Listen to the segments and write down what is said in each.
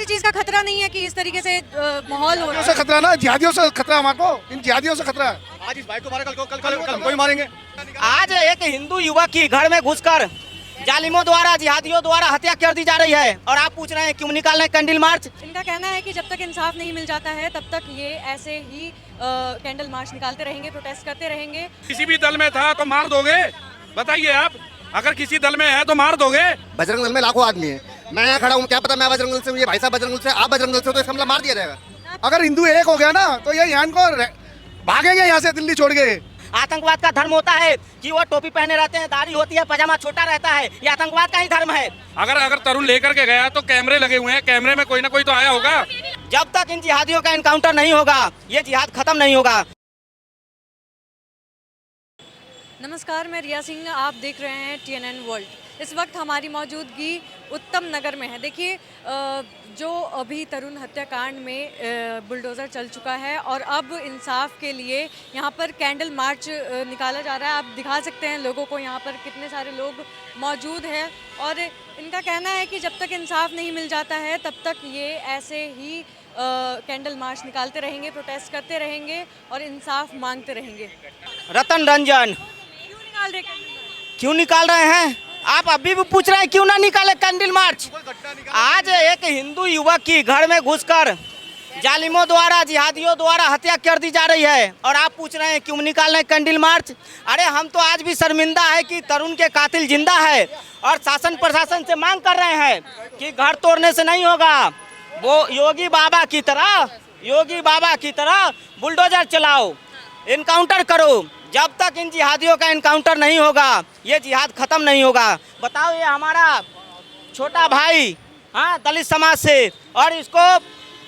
किसी चीज का खतरा नहीं है कि इस तरीके से माहौल हो रहा से खतरा ना, जिहादियों से खतरा हमारे, इन जिहादियों से खतरा है। आज इस भाई को मारा, कल कोई मारेंगे। आज एक हिंदू युवक की घर में घुसकर जालिमों द्वारा, जिहादियों द्वारा हत्या कर दी जा रही है और आप पूछ रहे हैं क्यों निकाल रहे हैं कैंडल मार्च। इनका कहना है कि जब तक इंसाफ नहीं मिल जाता है तब तक ये ऐसे ही कैंडल मार्च निकालते रहेंगे, प्रोटेस्ट करते रहेंगे। किसी भी दल में था तो मार दोगे? बताइए आप, अगर किसी दल में है तो मार दोगे? बजरंग दल में लाखों आदमी है, मैं यहाँ खड़ा हूँ, क्या पता मैं बजरंग दल से हूँ, ये भाई साहब बजरंग दल से, आप बजरंग दल से, तो इसका मतलब मार दिया जाएगा। अगर हिंदू एक हो गया ना तो ये यहाँ को भागेंगे यहाँ से दिल्ली छोड़ के। आतंकवाद का धर्म होता है कि वो टोपी पहने रहते हैं, दाढ़ी होती है, पजामा छोटा रहता है, ये आतंकवाद का ही धर्म है। अगर तरुण लेकर के गया तो कैमरे लगे हुए हैं, कैमरे में कोई ना कोई तो आया होगा। जब तक इन जिहादियों का एनकाउंटर नहीं होगा ये जिहाद खत्म नहीं होगा। नमस्कार, मैं रिया सिंह, आप देख रहे हैं TNN वर्ल्ड। इस वक्त हमारी मौजूदगी उत्तम नगर में है। देखिए, जो अभी तरुण हत्याकांड में बुलडोज़र चल चुका है और अब इंसाफ के लिए यहाँ पर कैंडल मार्च निकाला जा रहा है। आप दिखा सकते हैं लोगों को, यहाँ पर कितने सारे लोग मौजूद हैं और इनका कहना है कि जब तक इंसाफ नहीं मिल जाता है तब तक ये ऐसे ही कैंडल मार्च निकालते रहेंगे, प्रोटेस्ट करते रहेंगे और इंसाफ मांगते रहेंगे। रतन रंजन क्यों निकाल रहे हैं? आप अभी भी पूछ रहे हैं क्यों ना निकाले कैंडल मार्च। आज एक हिंदू युवक की घर में घुसकर जालिमों द्वारा, जिहादियों द्वारा हत्या कर दी जा रही है और आप पूछ रहे हैं क्यों निकाल रहे हैं कैंडल मार्च। अरे हम तो आज भी शर्मिंदा है कि तरुण के कातिल जिंदा है और शासन प्रशासन से मांग कर रहे हैं कि घर तोड़ने से नहीं होगा, वो योगी बाबा की तरह बुलडोजर चलाओ, इनकाउंटर करो। जब तक इन जिहादियों का इनकाउंटर नहीं होगा ये जिहाद खत्म नहीं होगा। बताओ, ये हमारा छोटा भाई, हाँ, दलित समाज से, और इसको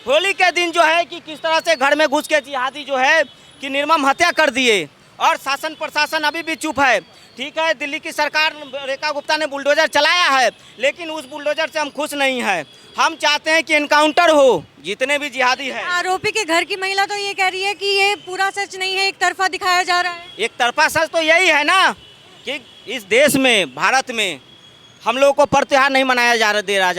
होली के दिन जो है कि किस तरह से घर में घुस के जिहादी जो है कि निर्मम हत्या कर दिए और शासन प्रशासन अभी भी चुप है। ठीक है, दिल्ली की सरकार रेखा गुप्ता ने बुलडोजर चलाया है लेकिन उस बुलडोजर से हम खुश नहीं हैं। हम चाहते हैं कि इनकाउंटर हो जितने भी जिहादी हैं। आरोपी के घर की महिला तो ये कह रही है कि ये पूरा सच नहीं है, एक तरफा दिखाया जा रहा है। एक तरफा सच तो यही है ना कि इस देश में, भारत में हम लोगों को पर्व त्योहार नहीं मनाया जा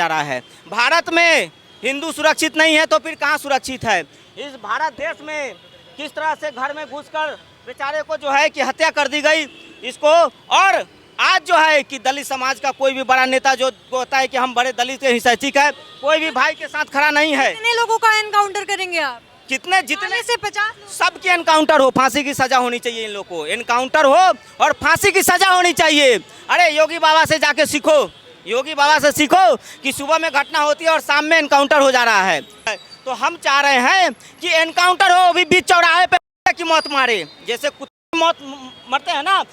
रहा है। भारत में हिंदू सुरक्षित नहीं है तो फिर कहाँ सुरक्षित है? इस भारत देश में किस तरह से घर में घुसकर बेचारे को जो है कि हत्या कर दी गई इसको। और आज जो है कि दलित समाज का कोई भी बड़ा नेता जो होता है कि हम बड़े दलित के हितैषिक है, कोई भी भाई के साथ खड़ा नहीं है। कितने लोगों का एनकाउंटर करेंगे आप? जितने से 50 सबके एनकाउंटर हो, फांसी की सजा होनी चाहिए। इन लोगों को एनकाउंटर हो और फांसी की सजा होनी चाहिए। अरे योगी बाबा से जाके सीखो, योगी बाबा से सीखो कि सुबह में घटना होती है और शाम में एनकाउंटर हो जा रहा है। तो हम चाह रहे हैं कि एनकाउंटर हो, अभी बीच चौराहे पे की मौत मारे, जैसे कुत्ते मौत मरते हैं ना,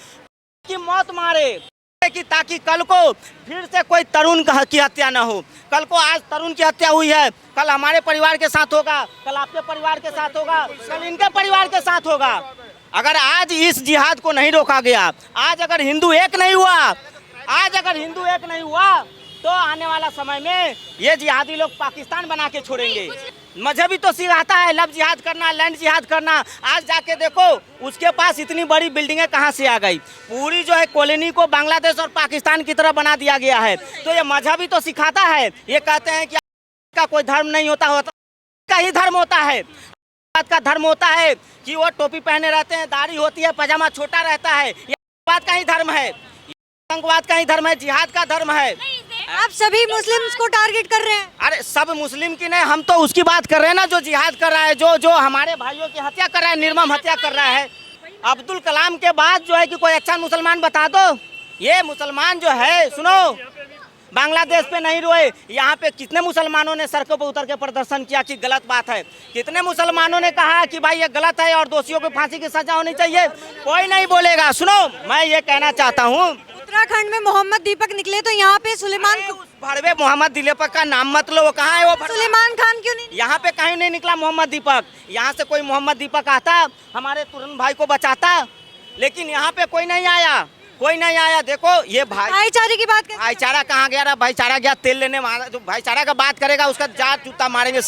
की मौत मारे, कि ताकि कल को फिर से कोई तरुण की हत्या ना हो। कल को आज तरुण की हत्या हुई है, कल हमारे परिवार के साथ होगा, कल आपके परिवार के साथ होगा, कल इनके परिवार के साथ होगा। अगर आज इस जिहाद को नहीं रोका गया, आज अगर हिंदू एक नहीं हुआ तो आने वाला समय में ये जिहादी लोग पाकिस्तान बना के छोड़ेंगे। मजहबी तो सिखाता है लव जिहाद करना, लैंड जिहाद करना। आज जाके देखो उसके पास इतनी बड़ी बिल्डिंगें कहाँ से आ गई। पूरी जो है कॉलोनी को बांग्लादेश और पाकिस्तान की तरह बना दिया गया है। तो ये मजहबी तो सिखाता है। ये कहते हैं कि का कोई धर्म नहीं होता का ही धर्म होता है। का धर्म होता है कि वो टोपी पहने रहते हैं, दाढ़ी होती है, पजामा छोटा रहता है। ये बात का ही धर्म है, आतंकवाद का ही धर्म है, जिहाद का धर्म है। आप सभी मुस्लिम्स को टारगेट कर रहे हैं। अरे सब मुस्लिम की नहीं, हम तो उसकी बात कर रहे हैं ना जो जिहाद कर रहा है, जो हमारे भाइयों की हत्या कर रहा है, निर्मम हत्या कर रहा है। अब्दुल कलाम के बाद जो है कि कोई अच्छा मुसलमान बता दो। ये मुसलमान जो है, सुनो, बांग्लादेश पे नहीं रोए, यहाँ पे कितने मुसलमानों ने सड़कों पर उतर के प्रदर्शन किया कि गलत बात है। कितने मुसलमानों ने कहा कि भाई ये गलत है और दोषियों को फांसी की सजा होनी चाहिए। कोई नहीं बोलेगा। सुनो, मैं ये कहना चाहता हूँ, उत्तराखंड में मोहम्मद दीपक निकले तो यहाँ पे सुलेमान भड़वे मोहम्मद दीपक का नाम मत लो, वो कहाँ है? वो सुलेमान खान क्यों नहीं? यहाँ पे कहीं नहीं निकला मोहम्मद दीपक। यहाँ से कोई मोहम्मद दीपक आता हमारे तुरंत भाई को बचाता, लेकिन यहाँ पे कोई नहीं आया। देखो ये भाईचारे की बात, भाईचारा कहाँ गया? भाईचारा गया तेल लेने। जो भाईचारा का बात करेगा उसका जात जूता मारेंगे।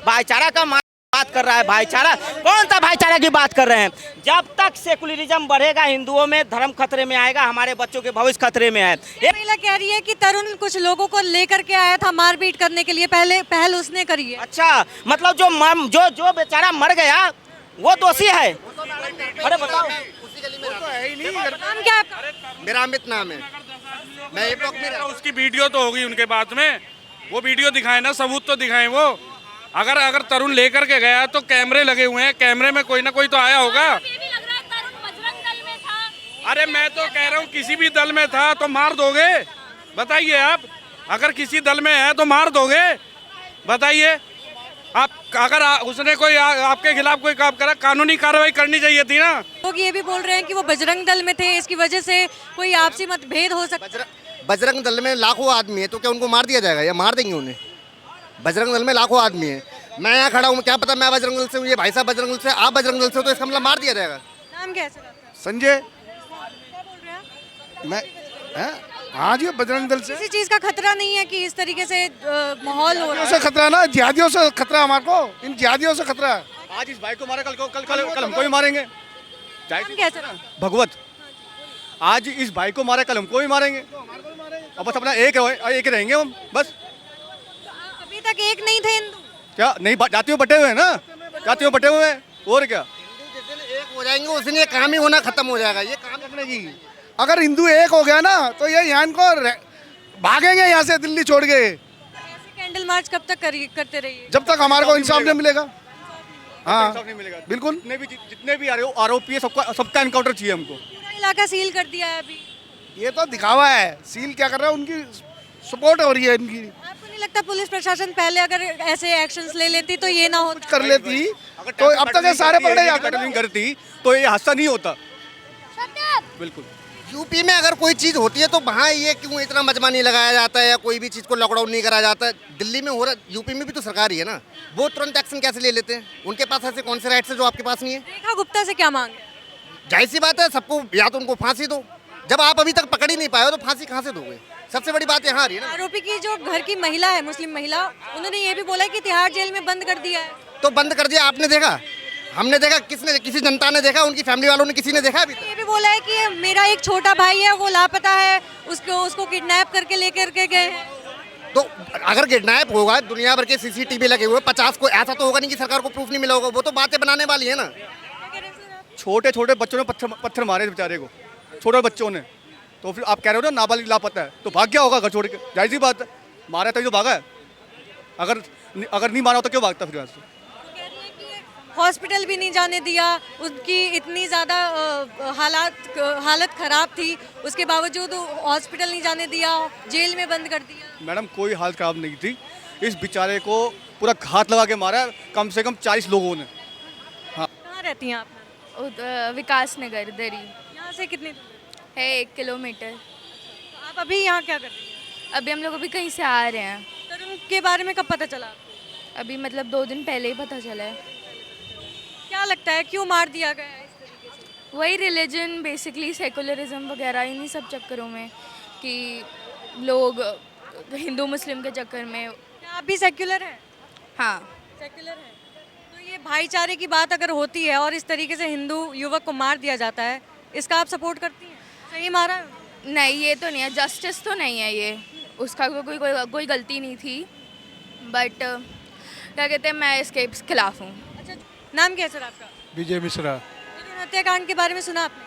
भाईचारा का बात कर रहा है भाईचारा, कौन सा भाईचारा की बात कर रहे हैं? जब तक सेकुलरिज्म बढ़ेगा हिंदुओं में, धर्म खतरे में आएगा, हमारे बच्चों के भविष्य खतरे में है। ये महिला कह रही है कि तरुण कुछ लोगों को लेकर के आया था मारपीट करने के लिए, पहल उसने करी है। अच्छा, मतलब जो बेचारा मर गया वो दोषी है? अरे बताओ, नाम क्या है आपका? मेरा अमित नाम है। मैं एक ब्लॉक में रहता हूँ। उसकी वीडियो तो होगी उनके बाद में, वो वीडियो दिखाए ना, सबूत तो दिखाएं वो। अगर तरुण लेकर के गया तो कैमरे लगे हुए हैं, कैमरे में कोई ना कोई तो आया होगा। अरे मैं तो कह रहा हूँ किसी भी दल में था तो मार दोगे? बताइए आप, अगर किसी दल में है तो मार दोगे? बताइए आप। अगर उसने कोई आपके खिलाफ कोई काम करा, कानूनी कार्रवाई करनी चाहिए थी ना। लोग ये भी बोल रहे हैं कि वो बजरंग दल में थे, इसकी वजह से कोई आपसी मतभेद हो सकता है। बजरंग दल में लाखों आदमी है, तो क्या उनको मार दिया जाएगा या मार देंगे उन्हें? बजरंग दल में लाखों आदमी है, मैं यहाँ खड़ा हूँ, क्या पता मैं बजरंग दल से हूँ, ये भाई साहब बजरंग दल से, आप बजरंग दल से हो, तो इसका मतलब मार दिया जाएगा। नाम क्या है सर आपका? संजय। क्या बोल रहे हैं? मैं हाँ जी, बजरंग दल से। किसी चीज का खतरा नहीं है कि इस तरीके से माहौल हो रहा से है? खतरा ना, जिहादियों से खतरा हमारे को, इन जिहादियों से खतरा है। आज इस भाई को मारे, कल हमको भी मारेंगे। नाम क्या है सर आपका? भगवत, आज इस भाई को मारे, कल हमको भी मारेंगे। अब बस अपना एक रहेंगे हम बस। अभी तक एक नहीं थे हिंदू? क्या नहीं, जातियों बटे हुए हैं ना, जातियों बटे हुए हैं, और क्या। जिस दिन एक हो जाएंगे उस दिन ये काम ही होना खत्म हो जाएगा। ये काम रखने की, अगर हिंदू एक हो गया ना तो ये यहाँ को भागेंगे यहाँ से दिल्ली छोड़ के। ऐसे कैंडल मार्च कब तक करते रहिए? जब तक हमारे को इंसाफ नहीं मिलेगा। हाँ इंसाफ नहीं मिलेगा बिल्कुल। जितने भी आरोपी है सबका एनकाउंटर चाहिए हमको। पूरा इलाका सील कर दिया है अभी। ये तो दिखावा है, सील क्या कर रहा है, उनकी सपोर्ट हो रही है इनकी। आपको नहीं लगता पुलिस प्रशासन पहले अगर ऐसे एक्शंस ले लेती तो ये ना होता? कर लेती तो अब तक ये सारे पकड़े जाते पेट्रोलिंग करती तो ये हादसा नहीं होता। बिल्कुल। यूपी में अगर कोई चीज़ होती है तो वहाँ ये क्यों इतना मजमा नहीं लगाया जाता है, या कोई भी चीज़ को लॉकडाउन नहीं कराया जाता है? दिल्ली में हो रहा, यूपी में भी तो सरकार ही है ना, वो तुरंत एक्शन कैसे ले लेते हैं? उनके पास ऐसे कौन से राइट्स है जो आपके पास नहीं है? रेखा गुप्ता से क्या मांग है? जाहिर सी बात है, सबको या तो उनको फांसी दो। जब आप अभी तक पकड़ ही नहीं पाए हो तो फांसी कहाँ से दोगे? सबसे बड़ी बात यहाँ आ रही है ना। आरोपी की जो घर की महिला है, मुस्लिम महिला, उन्होंने ये भी बोला है कि तिहाड़ जेल में बंद कर दिया है। तो बंद कर दिया, आपने देखा, हमने देखा, किसने, किसी जनता ने देखा, उनकी फैमिली वालों ने किसी ने देखा अभी तक? ये भी बोला है कि मेरा एक छोटा भाई है, वो लापता है, उसको किडनैप करके लेकर के गए हैं। तो अगर किडनैप होगा, दुनिया भर के सीसीटीवी लगे हुए 50 को, ऐसा तो होगा नहीं कि सरकार को प्रूफ नहीं मिला होगा। वो तो बातें बनाने वाली है ना। छोटे छोटे बच्चों ने पत्थर मारे बेचारे को, छोटे बच्चों ने। तो फिर आप कह रहे हो ना नाबालिग लापता है, तो भाग गया होगा घर छोड़ के, जाहिर सी बात है। मारा तभी तो भागा है, अगर नहीं मारा होता क्यों भागता फिर? हॉस्पिटल भी नहीं जाने दिया, उनकी इतनी ज़्यादा हालत ख़राब थी, उसके बावजूद हॉस्पिटल नहीं जाने दिया, जेल में बंद कर दिया। मैडम कोई हालत खराब नहीं थी, इस बेचारे को पूरा घात लगा के मारा है, कम से कम 40 लोगों ने। हाँ। कहाँ रहती हैं आप? विकास नगर दरी यहाँ से कितनी दूर है, 1 किलोमीटर। आप अभी यहाँ क्या कर रही हैं? अभी हम लोग अभी कहीं से आ रहे हैं। तरुण के बारे में कब पता चला आपको? अभी मतलब 2 दिन पहले ही पता चला है। क्या लगता है क्यों मार दिया गया है इस तरीके से? वही रिलीजन, बेसिकली सेकुलरिज्म वगैरह, इन्हीं सब चक्करों में कि लोग हिंदू मुस्लिम के चक्कर में। क्या आप भी सेक्युलर हैं? हाँ, सेक्युलर है। तो ये भाईचारे की बात अगर होती है और इस तरीके से हिंदू युवक को मार दिया जाता है, इसका आप सपोर्ट करती हैं? सही मारा है? नहीं ये तो नहीं है, जस्टिस तो नहीं है ये, उसका कोई गलती नहीं थी, बट क्या कहते हैं, मैं इसके खिलाफ हूँ। अच्छा, नाम क्या है सर आपका? विजय मिश्रा। तरुण हत्याकांड के बारे में सुना आपने?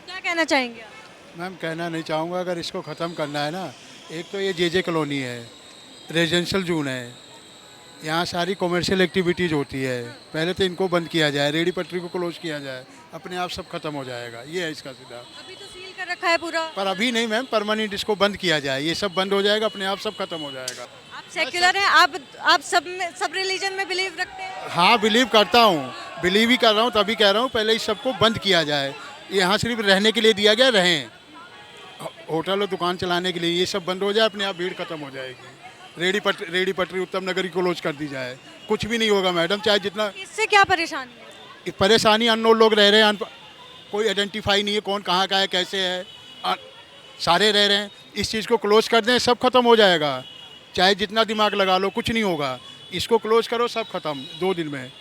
क्या कहना चाहेंगे आप? मैम कहना नहीं चाहूँगा, अगर इसको ख़त्म करना है ना, एक तो ये जे कॉलोनी है, रेजिडेंशियल जोन है, यहाँ सारी कॉमर्शियल एक्टिविटीज़ होती है। पहले तो इनको बंद किया जाए, रेडी पटरी को क्लोज किया जाए, अपने आप सब खत्म हो जाएगा। ये है इसका सीधा। अभी तो सील कर रखा है पूरा। पर अभी नहीं मैम, परमानेंट इसको बंद किया जाए, ये सब बंद हो जाएगा, अपने आप सब खत्म हो जाएगा। आप सेक्युलर हैं, आप सब रिलीजन में बिलीव रखते हैं? हाँ बिलीव करता हूँ, बिलीव ही कर रहा हूँ, तभी कह रहा हूँ पहले इस सबको बंद किया जाए। यहाँ सिर्फ रहने के लिए दिया गया, रहें, होटल और दुकान चलाने के लिए, ये सब बंद हो जाए, अपने आप भीड़ खत्म हो जाएगी। रेडी पटरी उत्तम नगर की क्लोज कर दी जाए, कुछ भी नहीं होगा मैडम। चाहे जितना, इससे क्या परेशानी है? परेशानी अननोन लोग रह रहे हैं, कोई आइडेंटिफाई नहीं है कौन कहाँ का है, कैसे है, सारे रह रहे हैं। इस चीज़ को क्लोज कर दें, सब खत्म हो जाएगा। चाहे जितना दिमाग लगा लो, कुछ नहीं होगा। इसको क्लोज करो, सब खत्म 2 दिन में।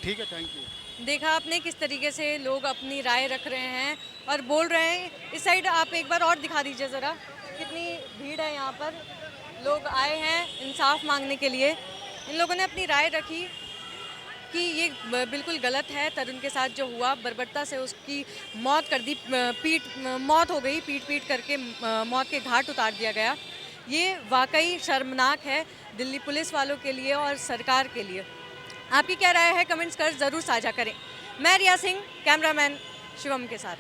ठीक है, थैंक यू। देखा आपने किस तरीके से लोग अपनी राय रख रहे हैं और बोल रहे हैं। इस साइड आप एक बार और दिखा दीजिए ज़रा, कितनी भीड़ है यहाँ पर। लोग आए हैं इंसाफ मांगने के लिए। इन लोगों ने अपनी राय रखी कि ये बिल्कुल गलत है, तरुण के साथ जो हुआ, बर्बरता से उसकी मौत कर दी, मौत हो गई, पीट करके मौत के घाट उतार दिया गया। ये वाकई शर्मनाक है दिल्ली पुलिस वालों के लिए और सरकार के लिए। आपकी क्या राय है, कमेंट्स कर ज़रूर साझा करें। मैं रिया सिंह, कैमरामैन शिवम के साथ।